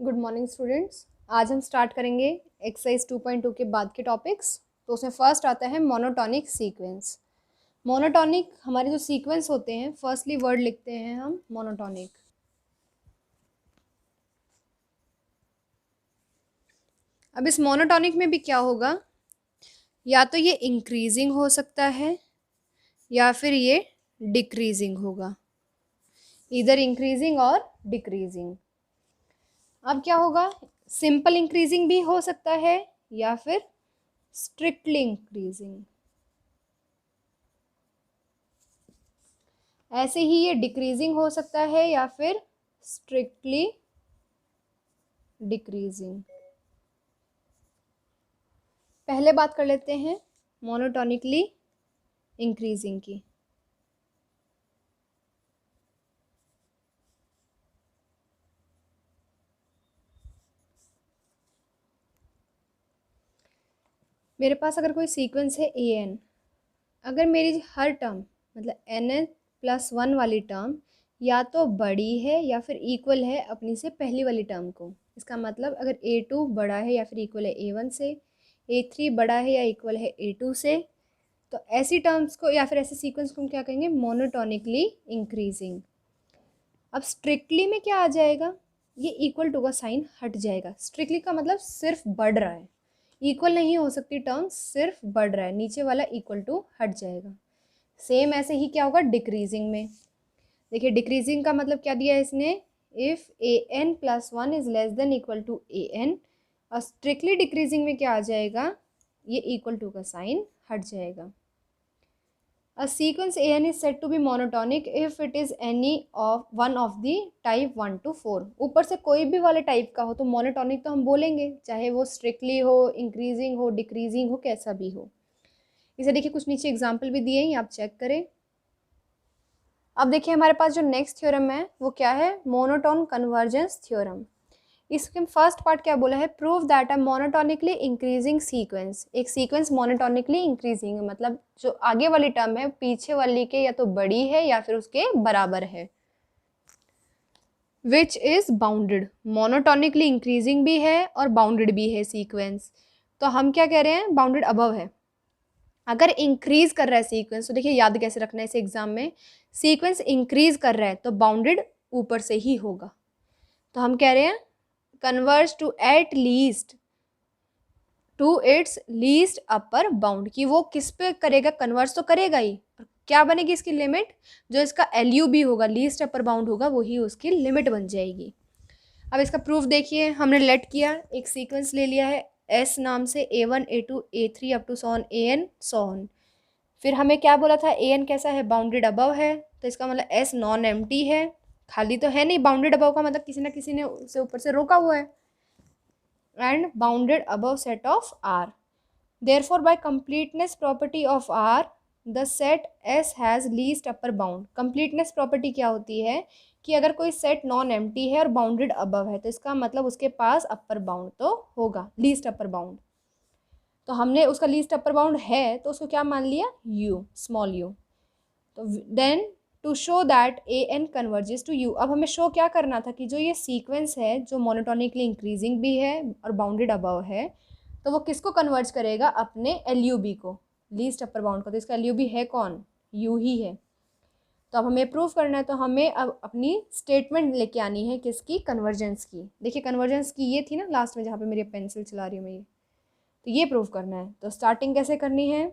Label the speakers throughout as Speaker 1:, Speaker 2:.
Speaker 1: Good morning students. आज हम start करेंगे एक्सरसाइज 2.2 के बाद के टॉपिक्स। तो उसमें फर्स्ट आता है मोनोटॉनिक सीक्वेंस। मोनोटॉनिक हमारे जो सीक्वेंस होते हैं, फर्स्टली वर्ड लिखते हैं हम मोनोटॉनिक। अब इस मोनोटॉनिक में भी क्या होगा, या तो ये इंक्रीजिंग हो सकता है या फिर ये डिक्रीजिंग होगा, इधर इंक्रीजिंग और डिक्रीजिंग। अब क्या होगा, सिंपल इंक्रीजिंग भी हो सकता है या फिर स्ट्रिक्टली इंक्रीजिंग। ऐसे ही ये डिक्रीजिंग हो सकता है या फिर स्ट्रिक्टली डिक्रीजिंग। पहले बात कर लेते हैं मोनोटोनिकली इंक्रीजिंग की। मेरे पास अगर कोई सीक्वेंस है ए एन, अगर मेरी हर टर्म मतलब एन एन प्लस वन वाली टर्म या तो बड़ी है या फिर इक्वल है अपनी से पहली वाली टर्म को, इसका मतलब अगर ए टू बड़ा है या फिर इक्वल है ए वन से, ए थ्री बड़ा है या इक्वल है ए टू से, तो ऐसी टर्म्स को या फिर ऐसे सीक्वेंस को हम क्या कहेंगे, मोनोटोनिकली इंक्रीजिंग। अब स्ट्रिक्टली में क्या आ जाएगा, ये इक्वल टू का साइन हट जाएगा। स्ट्रिक्टली का मतलब सिर्फ बढ़ रहा है, इक्वल नहीं हो सकती टर्म, सिर्फ बढ़ रहा है, नीचे वाला इक्वल टू हट जाएगा। सेम ऐसे ही क्या होगा डिक्रीजिंग में। देखिए डिक्रीजिंग का मतलब क्या दिया है इसने, if a n plus one is less than equal to a n. और स्ट्रिक्टली डिक्रीजिंग में क्या आ जाएगा, ये इक्वल टू का साइन हट जाएगा। A sequence an is said to be monotonic if it is any of one of the type 1 to 4। ऊपर से कोई भी वाले टाइप का हो तो मोनोटॉनिक तो हम बोलेंगे, चाहे वो स्ट्रिक्टली हो, इंक्रीजिंग हो, डिक्रीजिंग हो, कैसा भी हो। इसे देखिए कुछ नीचे एग्जाम्पल भी दिए हैं, आप चेक करें। अब देखिए हमारे पास जो नेक्स्ट थ्योरम है वो क्या है, मोनोटोन कन्वर्जेंस थ्योरम। इसके फर्स्ट पार्ट क्या बोला है, prove that a monotonically increasing sequence. एक सीक्वेंस मोनोटोनिकली इंक्रीजिंग है, मतलब जो आगे वाली टर्म है पीछे वाली के या तो बड़ी है या फिर उसके बराबर है। Which is bounded, monotonically increasing भी है और बाउंडेड भी है सीक्वेंस। तो हम क्या कह रहे हैं, बाउंडेड अबव है। अगर इंक्रीज कर रहा है सीक्वेंस तो देखिए याद कैसे रखना है इस एग्जाम में, सीक्वेंस इंक्रीज कर रहा है तो बाउंडेड ऊपर से ही होगा। तो हम कह रहे हैं converge to at least to its least upper bound, कि वो किस पे करेगा, कन्वर्ज तो करेगा ही, और क्या बनेगी इसकी लिमिट, जो इसका एलयू भी होगा, लीस्ट अपर बाउंड होगा, वही उसकी लिमिट बन जाएगी। अब इसका प्रूफ देखिए, हमने लेट किया, एक सीक्वेंस ले लिया है एस नाम से, A1 A2 A3 up to so on AN so on. फिर हमें क्या बोला था, AN कैसा है, बाउंडेड अबव है, तो इसका मतलब S नॉन एम्प्टी है, खाली तो है नहीं। बाउंडेड अबव का मतलब किसी ना किसी ने उसे ऊपर से रोका हुआ है, and bounded above set of R. Therefore, by completeness property of R, the set S has least upper bound। completeness property क्या होती है कि अगर कोई सेट नॉन एम्प्टी है और बाउंडेड अबव है तो इसका मतलब उसके पास अपर बाउंड तो होगा, लीस्ट अपर बाउंड। तो हमने उसका लीस्ट अपर बाउंड है तो उसको क्या मान लिया, U, स्मॉल u। तो then to show that a n converges to u. अब हमें शो क्या करना था कि जो ये सीक्वेंस है जो मोनोटोनिकली इंक्रीजिंग भी है और बाउंडेड अबव है, तो वो किसको कन्वर्ज करेगा, अपने एल यू बी को, लीस्ट अपर बाउंड को। तो इसका एल यू बी है कौन, यू ही है। तो अब हमें प्रूव करना है, तो हमें अब अपनी स्टेटमेंट लेके आनी है किसकी, कन्वर्जेंस की। देखिए कन्वर्जेंस की ये थी ना लास्ट में, जहाँ पे मेरी पेंसिल चला रही हूँ मैं ये, तो ये प्रूव करना है। तो स्टार्टिंग कैसे करनी है,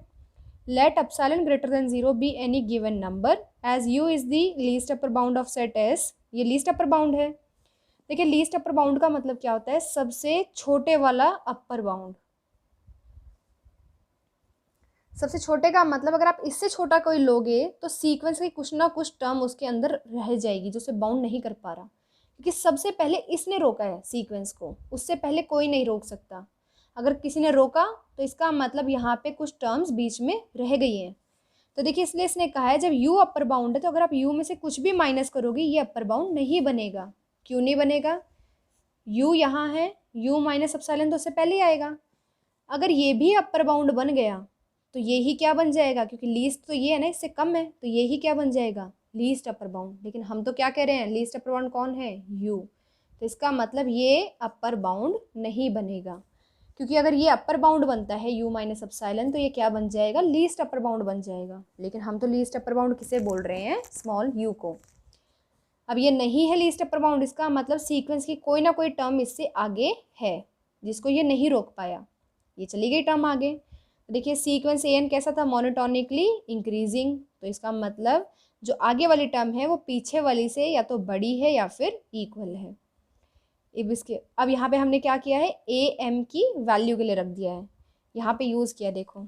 Speaker 1: let epsilon greater than 0 be any given number as u is the least upper bound of set S। ये least upper bound है। देखिए least upper bound का मतलब क्या होता है, सबसे छोटे वाला अपर बाउंड। सबसे छोटे का मतलब अगर आप इससे छोटा कोई लोगे तो सीक्वेंस की कुछ ना कुछ टर्म उसके अंदर रह जाएगी जो उसे बाउंड नहीं कर पा रहा, क्योंकि सबसे पहले इसने रोका है सीक्वेंस को, उससे पहले कोई नहीं रोक सकता। अगर किसी ने रोका तो इसका मतलब यहाँ पे कुछ टर्म्स बीच में रह गई हैं। तो देखिए इसलिए इसने कहा है जब u अपर बाउंड है तो अगर आप u में से कुछ भी माइनस करोगे ये अपर बाउंड नहीं बनेगा। क्यों नहीं बनेगा, u यहाँ है, u माइनस एप्सिलॉन तो उससे पहले ही आएगा। अगर ये भी अपर बाउंड बन गया तो ये ही क्या बन जाएगा, क्योंकि लीस्ट तो ये है ना, इससे कम है, तो ये ही क्या बन जाएगा, लीस्ट अपर बाउंड। लेकिन हम तो क्या कह रहे हैं, लीस्ट अपर बाउंड कौन है, u। तो इसका मतलब ये अपर बाउंड नहीं बनेगा, क्योंकि अगर ये अपर बाउंड बनता है u माइनस एप्सिलॉन, तो ये क्या बन जाएगा, लीस्ट अपर बाउंड बन जाएगा। लेकिन हम तो लीस्ट अपर बाउंड किसे बोल रहे हैं, स्मॉल u को। अब ये नहीं है लीस्ट अपर बाउंड, इसका मतलब सीक्वेंस की कोई ना कोई टर्म इससे आगे है जिसको ये नहीं रोक पाया, ये चली गई टर्म आगे। तो देखिए सीक्वेंस an कैसा था, मोनोटोनिकली इंक्रीजिंग, तो इसका मतलब जो आगे वाली टर्म है वो पीछे वाली से या तो बड़ी है या फिर इक्वल है। अब यहाँ पे हमने क्या किया है, ए एम की वैल्यू के लिए रख दिया है, यहाँ पे यूज़ किया। देखो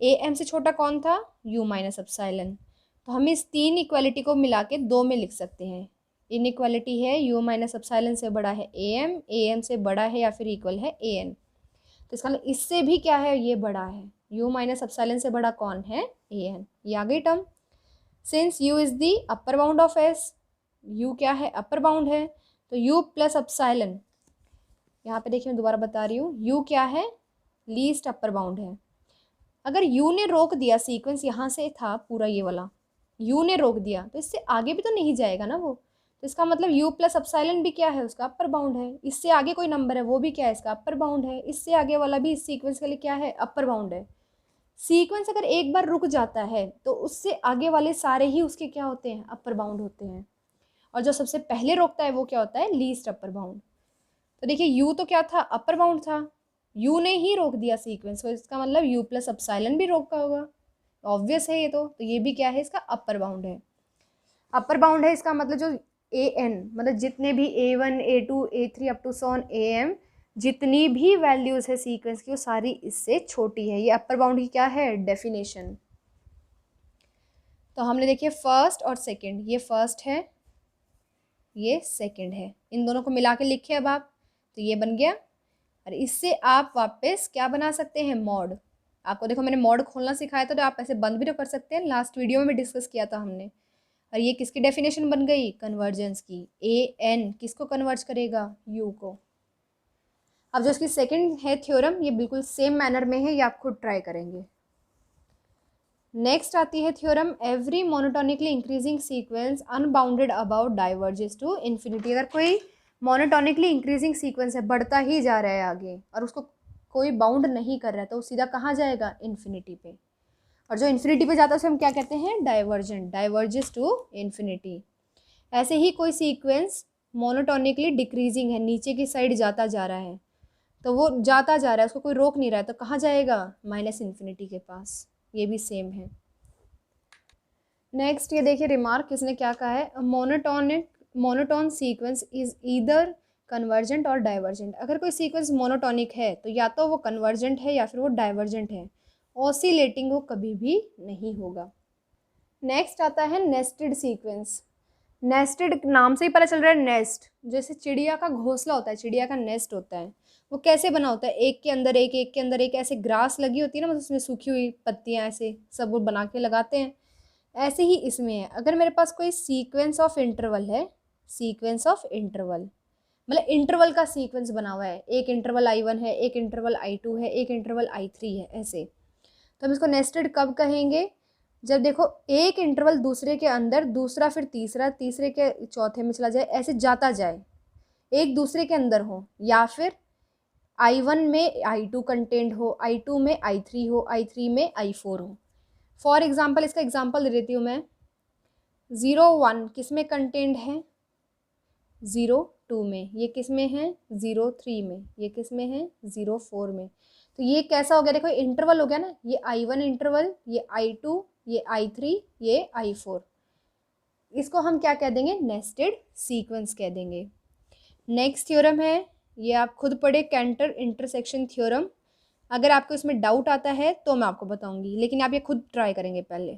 Speaker 1: ए एम से छोटा कौन था, u माइनस एप्सिलॉन। तो हम इस तीन इक्वालिटी को मिला के 2 में लिख सकते हैं। इन इक्वालिटी है u माइनस एप्सिलॉन से बड़ा है ए एम से बड़ा है या फिर इक्वल है ए एन। तो इसका मतलब इससे भी क्या है, ये बड़ा है, u माइनस एप्सिलॉन से बड़ा कौन है, ए एन। ये आ गई term. Since u is the upper bound of s, u क्या है, अपर बाउंड है, तो u प्लस एप्सिलॉन, यहाँ पे देखिए मैं दोबारा बता रही हूँ, u क्या है, लीस्ट अपर बाउंड है। अगर u ने रोक दिया, सीक्वेंस यहाँ से था पूरा ये वाला, u ने रोक दिया तो इससे आगे भी तो नहीं जाएगा ना वो। तो इसका मतलब u प्लस एप्सिलॉन भी क्या है, उसका अपर बाउंड है। इससे आगे कोई नंबर है वो भी क्या है, इसका अपर बाउंड है। इससे आगे वाला भी इस सीक्वेंस के लिए क्या है, अपर बाउंड है। सीक्वेंस अगर एक बार रुक जाता है तो उससे आगे वाले सारे ही उसके क्या होते हैं, अपर बाउंड होते हैं। और जो सबसे पहले रोकता है वो क्या होता है, लीस्ट अपर बाउंड। तो देखिए u तो क्या था, अपर बाउंड था, u ने ही रोक दिया सीक्वेंस को, इसका मतलब u प्लस एप्सिलॉन भी रोका होगा, ऑब्वियस है ये तो ये भी क्या है, इसका अपर बाउंड है। अपर बाउंड है इसका मतलब जो ए एन, मतलब जितने भी A1 A2 A3 up to sworn AM, जितनी भी वैल्यूज़ है सीक्वेंस की वो सारी इससे छोटी है। ये अपर बाउंड की क्या है, डेफिनेशन। तो हमने देखिए फर्स्ट और सेकंड, ये फर्स्ट है ये सेकंड है, इन दोनों को मिला के लिखे अब आप, तो ये बन गया। और इससे आप वापस क्या बना सकते हैं, मॉड। आपको देखो मैंने मॉड खोलना सिखाया था, तो आप ऐसे बंद भी तो कर सकते हैं, लास्ट वीडियो में भी डिस्कस किया था हमने। और ये किसकी डेफिनेशन बन गई, कन्वर्जेंस की। ए एन किसको कन्वर्ज करेगा, यू को। अब जो इसकी सेकंड है थ्योरम, ये बिल्कुल सेम मैनर में है, ये आप खुद ट्राई करेंगे। नेक्स्ट आती है theorem, every monotonically increasing sequence unbounded about diverges to infinity. अगर कोई मोनोटोनिकली इंक्रीजिंग सीक्वेंस है, बढ़ता ही जा रहा है आगे और उसको कोई बाउंड नहीं कर रहा है, तो सीधा कहाँ जाएगा, इन्फिनिटी पे। और जो इन्फिनिटी पे जाता है उसे हम क्या कहते हैं, डाइवर्जेंट, डाइवर्जेस टू इन्फिनिटी। ऐसे ही कोई सीक्वेंस मोनोटोनिकली डिक्रीजिंग है, नीचे की साइड जाता जा रहा है, तो वो जाता जा रहा है, उसको कोई रोक नहीं रहा है, तो कहाँ जाएगा, माइनस इन्फिनिटी के पास। ये भी सेम है। नेक्स्ट ये देखिए रिमार्क, किसने क्या कहा है, monotone sequence is either convergent और डाइवर्जेंट। अगर कोई सीक्वेंस मोनोटोनिक है तो या तो वो कन्वर्जेंट है या फिर वो डाइवर्जेंट है, ऑसिलेटिंग वो कभी भी नहीं होगा। नेक्स्ट आता है नेस्टेड सीक्वेंस। नेस्टेड नाम से ही पता चल रहा है, नेस्ट जैसे चिड़िया का घोंसला होता है, चिड़िया का नेस्ट होता है, वो कैसे बना होता है, एक के अंदर एक, एक के अंदर एक, ऐसे ग्रास लगी होती है ना, मतलब उसमें सूखी हुई पत्तियाँ ऐसे सब वो बना के लगाते हैं, ऐसे ही इसमें है। अगर मेरे पास कोई सीक्वेंस ऑफ इंटरवल है, सीक्वेंस ऑफ इंटरवल मतलब इंटरवल का सीक्वेंस बना हुआ है, एक इंटरवल I1 है, एक इंटरवल I2 है, एक इंटरवल I3 है, ऐसे, तो हम इसको नेस्टेड कब कहेंगे, जब देखो एक इंटरवल दूसरे के अंदर, दूसरा फिर तीसरा, तीसरे के चौथे में चला जाए, ऐसे जाता जाए, एक दूसरे के अंदर हो, या फिर I1 में I2 कंटेंट हो, I2 में I3 हो, I3 में I4 हो। फॉर एग्जाम्पल इसका एग्जाम्पल दे देती हूँ मैं, 0 1 किस में कंटेंट है, 0 2 में, ये किस में है, 0 3 में, ये किस में है, 0 4 में। तो ये कैसा हो गया, देखो इंटरवल हो गया ना, ये I1 इंटरवल, ये I2, ये I3, ये I4। इसको हम क्या कह देंगे, नेस्टेड सीक्वेंस कह देंगे। नेक्स्ट थ्योरम है, ये आप खुद पढ़े, कैंटर इंटरसेक्शन थ्योरम। अगर आपको इसमें डाउट आता है तो मैं आपको बताऊंगी, लेकिन आप ये खुद ट्राई करेंगे पहले।